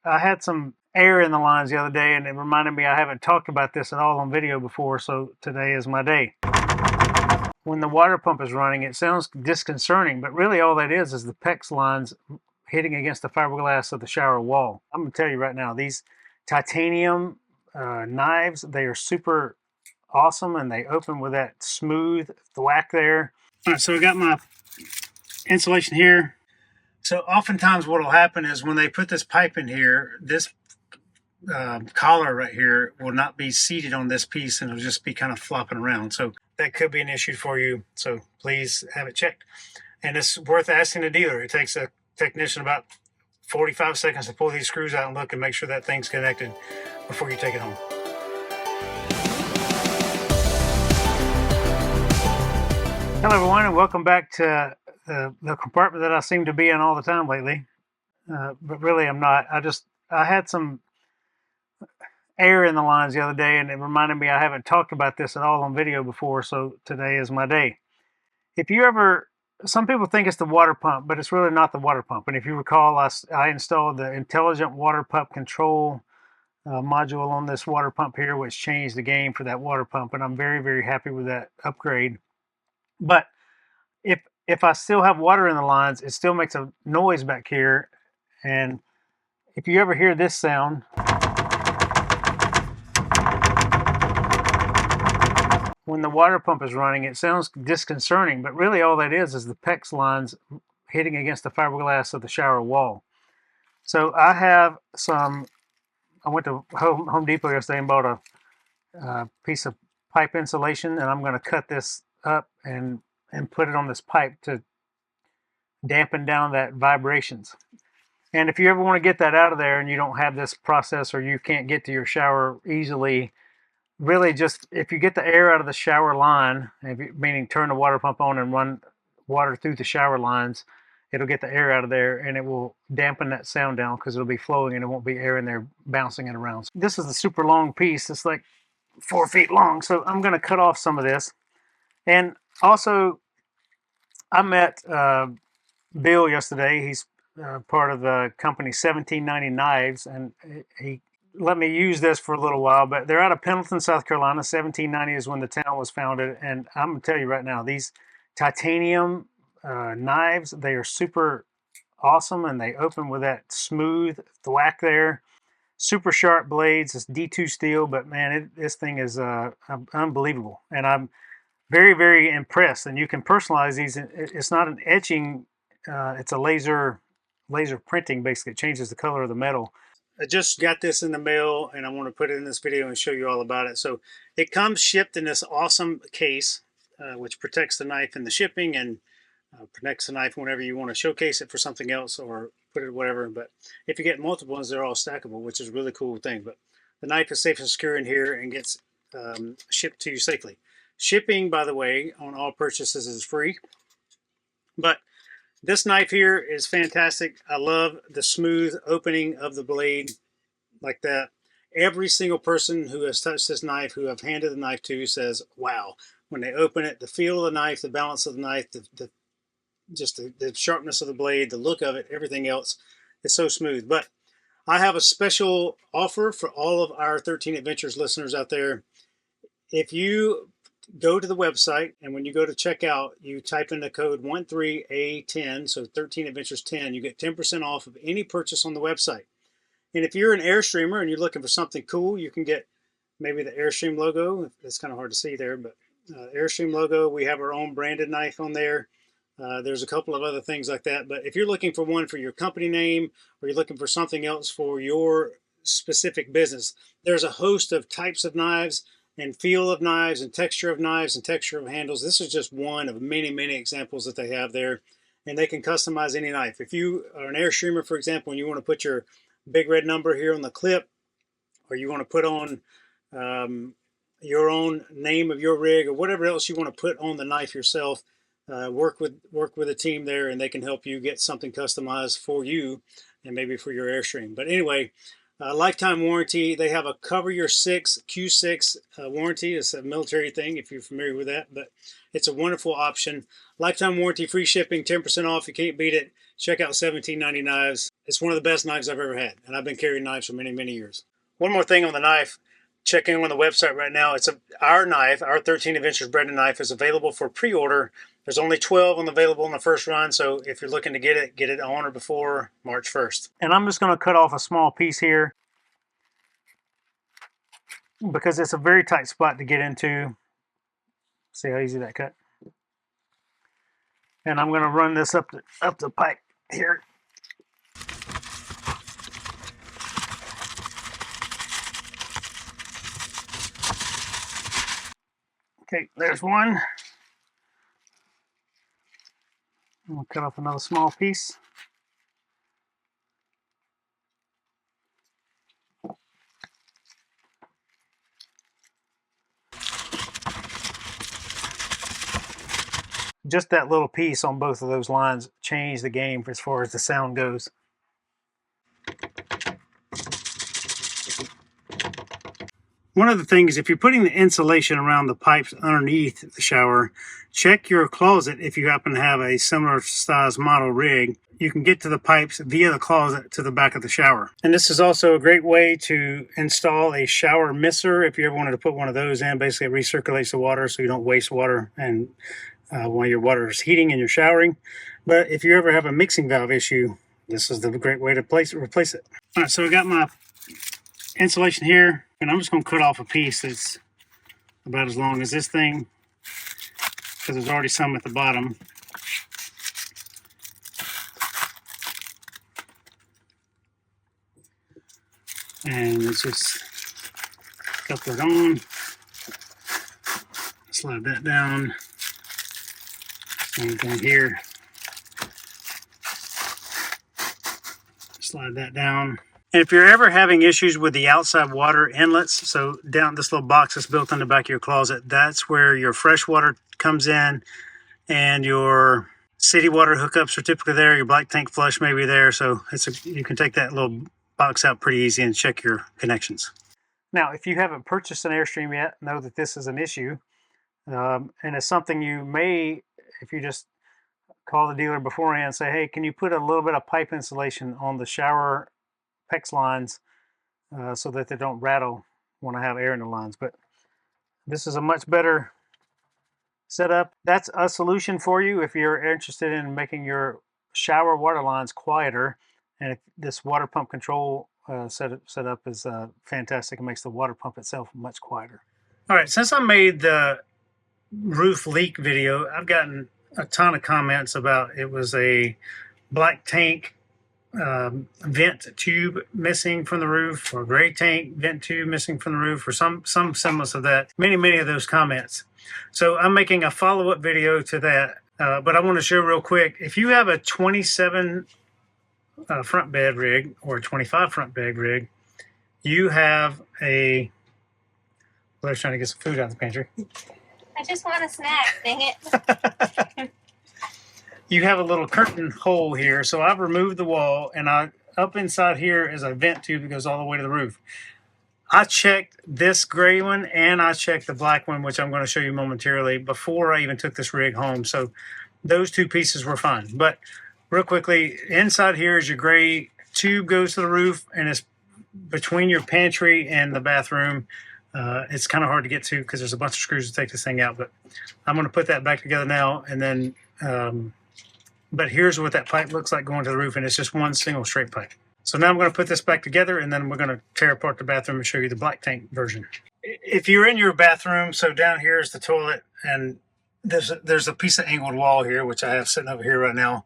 I had some air in the lines the other day, and it reminded me I haven't talked about this at all on video before, so today is my day. When the water pump is running, it sounds disconcerting, but really all that is the PEX lines hitting against the fiberglass of the shower wall. I'm going to tell you right now, these titanium knives, they are super awesome, and they open with that smooth thwack there. All right, so I got my insulation here. So oftentimes what will happen is when they put this pipe in here, this collar right here will not be seated on this piece, and it'll just be kind of flopping around. So that could be an issue for you. So please have it checked. And it's worth asking the dealer. It takes a technician about 45 seconds to pull these screws out and look and make sure that thing's connected before you take it home. Hello everyone, and welcome back to the compartment that I seem to be in all the time lately. But really I'm not. I had some air in the lines the other day, and it reminded me I haven't talked about this at all on video before, so today is my day. Some people think it's the water pump, but it's really not the water pump. And if you recall, I installed the intelligent water pump control module on this water pump here, which changed the game for that water pump, and I'm very, very happy with that upgrade. But if I still have water in the lines, it still makes a noise back here. And if you ever hear this sound, when the water pump is running, it sounds disconcerting, but really all that is the PEX lines hitting against the fiberglass of the shower wall. So I went to Home Depot yesterday and bought a piece of pipe insulation, and I'm going to cut this up and put it on this pipe to dampen down that vibrations. And if you ever want to get that out of there and you don't have this process, or you can't get to your shower easily, really just if you get the air out of the shower line, meaning turn the water pump on and run water through the shower lines, it'll get the air out of there and it will dampen that sound down because it'll be flowing and it won't be air in there bouncing it around. So this is a super long piece. It's like 4 feet long. So I'm going to cut off some of this. And also, I met Bill yesterday. He's part of the company 1790 Knives, and he let me use this for a little while, but they're out of Pendleton, South Carolina. 1790 is when the town was founded, and I'm going to tell you right now, these titanium knives, they are super awesome, and they open with that smooth thwack there. Super sharp blades. It's D2 steel, but man, this thing is unbelievable, and I'm very, very impressed. And you can personalize these. It's not an etching, it's a laser printing. Basically, it changes the color of the metal. I just got this in the mail, and I want to put it in this video and show you all about it. So it comes shipped in this awesome case, which protects the knife in the shipping, and protects the knife whenever you want to showcase it for something else or put it whatever. But if you get multiple ones, they're all stackable, which is a really cool thing. But the knife is safe and secure in here and gets shipped to you safely. Shipping, by the way, on all purchases is free. But this knife here is fantastic. I love the smooth opening of the blade like that. Every single person who has touched this knife, who I've handed the knife to, says, wow. When they open it, the feel of the knife, the balance of the knife, the sharpness of the blade, the look of it, everything else is so smooth. But I have a special offer for all of our 13 Adventures listeners out there. If you go to the website, and when you go to checkout, you type in the code 13A10, so 13 Adventures 10, you get 10% off of any purchase on the website. And if you're an Airstreamer and you're looking for something cool, you can get maybe the Airstream logo. It's kind of hard to see there, but Airstream logo. We have our own branded knife on there. There's a couple of other things like that. But if you're looking for one for your company name, or you're looking for something else for your specific business, there's a host of types of knives and feel of knives and texture of handles. This is just one of many, many examples that they have there, and they can customize any knife. If you are an Airstreamer, for example, and you want to put your big red number here on the clip, or you want to put on your own name of your rig, or whatever else you want to put on the knife yourself, work with a team there, and they can help you get something customized for you and maybe for your Airstream. But anyway, lifetime warranty. They have a Cover Your 6 Q6 warranty. It's a military thing if you're familiar with that, but it's a wonderful option. Lifetime warranty, free shipping, 10% off. You can't beat it. Check out 1790 Knives. It's one of the best knives I've ever had, and I've been carrying knives for many, many years. One more thing on the knife. Checking on the website right now. Our knife, our 13 Adventures Breaded knife, is available for pre-order. There's only 12 available in the first run, so if you're looking to get it on or before March 1st. And I'm just going to cut off a small piece here because it's a very tight spot to get into. See how easy that cut? And I'm going to run this up the pipe here. Okay, there's one. I'm going to cut off another small piece. Just that little piece on both of those lines changed the game as far as the sound goes. One of the things, if you're putting the insulation around the pipes underneath the shower, check your closet if you happen to have a similar size model rig. You can get to the pipes via the closet to the back of the shower. And this is also a great way to install a shower misser if you ever wanted to put one of those in. Basically, it recirculates the water so you don't waste water and when your water is heating and you're showering. But if you ever have a mixing valve issue, this is the great way to replace it. All right, so I got my insulation here, and I'm just going to cut off a piece that's about as long as this thing because there's already some at the bottom. And let's just cut that on, slide that down, same thing here, slide that down. And if you're ever having issues with the outside water inlets, so down this little box that's built in the back of your closet, that's where your fresh water comes in and your city water hookups are typically there. Your black tank flush may be there. So you can take that little box out pretty easy and check your connections. Now, if you haven't purchased an Airstream yet, know that this is an issue. And it's something you may, if you just call the dealer beforehand and say, hey, can you put a little bit of pipe insulation on the shower PEX lines so that they don't rattle when I have air in the lines. But this is a much better setup. That's a solution for you if you're interested in making your shower water lines quieter. And if this water pump control setup is fantastic. It makes the water pump itself much quieter. All right, since I made the roof leak video, I've gotten a ton of comments about it was a black tank vent tube missing from the roof, or gray tank vent tube missing from the roof, or some semblance of that. Many of those comments. So I'm making a follow-up video to that, but I want to show real quick, if you have a 27 front bed rig or a 25 front bed rig, you have a, well, I was trying to get some food out of the pantry. I just want a snack, dang it. You have a little curtain hole here, so I've removed the wall, and up inside here is a vent tube that goes all the way to the roof. I checked this gray one and I checked the black one, which I'm going to show you momentarily, before I even took this rig home. So those two pieces were fine. But real quickly, inside here is your gray tube goes to the roof, and it's between your pantry and the bathroom. It's kind of hard to get to because there's a bunch of screws to take this thing out, but I'm going to put that back together now. And then but here's what that pipe looks like going to the roof, and it's just one single straight pipe. So now I'm going to put this back together, and then we're going to tear apart the bathroom and show you the black tank version. If you're in your bathroom, so down here is the toilet, and there's a piece of angled wall here, which I have sitting over here right now.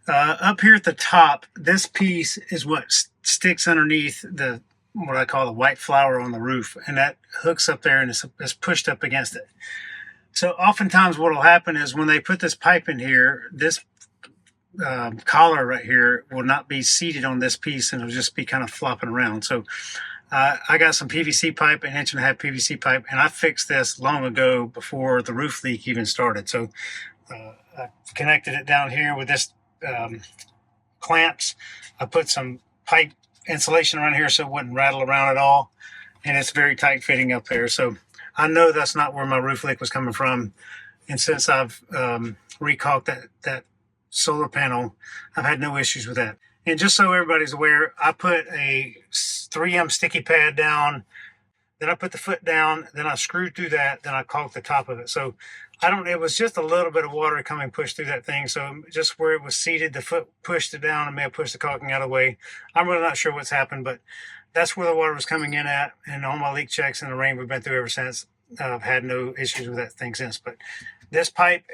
Up here at the top, this piece is what sticks underneath what I call the white flower on the roof, and that hooks up there and it's pushed up against it. So oftentimes what will happen is when they put this pipe in here, this collar right here will not be seated on this piece, and it'll just be kind of flopping around. So I got some PVC pipe, an 1.5 inch PVC pipe, and I fixed this long ago before the roof leak even started. So I connected it down here with this clamps. I put some pipe insulation around here so it wouldn't rattle around at all, and it's very tight fitting up there. So I know that's not where my roof leak was coming from, and since I've recaulked that solar panel. I've had no issues with that. And just so everybody's aware, I put a 3M sticky pad down, then I put the foot down, then I screwed through that, then I caulked the top of it. So it was just a little bit of water coming pushed through that thing. So just where it was seated, the foot pushed it down and may have pushed the caulking out of the way. I'm really not sure what's happened, but that's where the water was coming in at. And all my leak checks and the rain we've been through ever since, I've had no issues with that thing since. But this pipe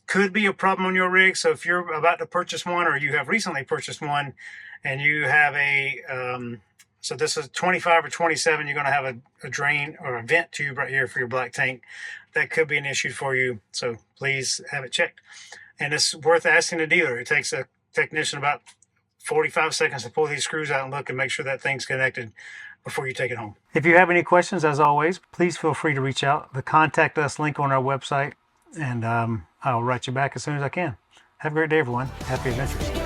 could be a problem on your rig. So if you're about to purchase one, or you have recently purchased one, and you have so this is 25 or 27, you're going to have a drain or a vent tube right here for your black tank. That could be an issue for you. So please have it checked. And it's worth asking the dealer. It takes a technician about 45 seconds to pull these screws out and look and make sure that thing's connected before you take it home. If you have any questions, as always, please feel free to reach out. The contact us link on our website, and I'll write you back as soon as I can. Have a great day, everyone. Happy adventures.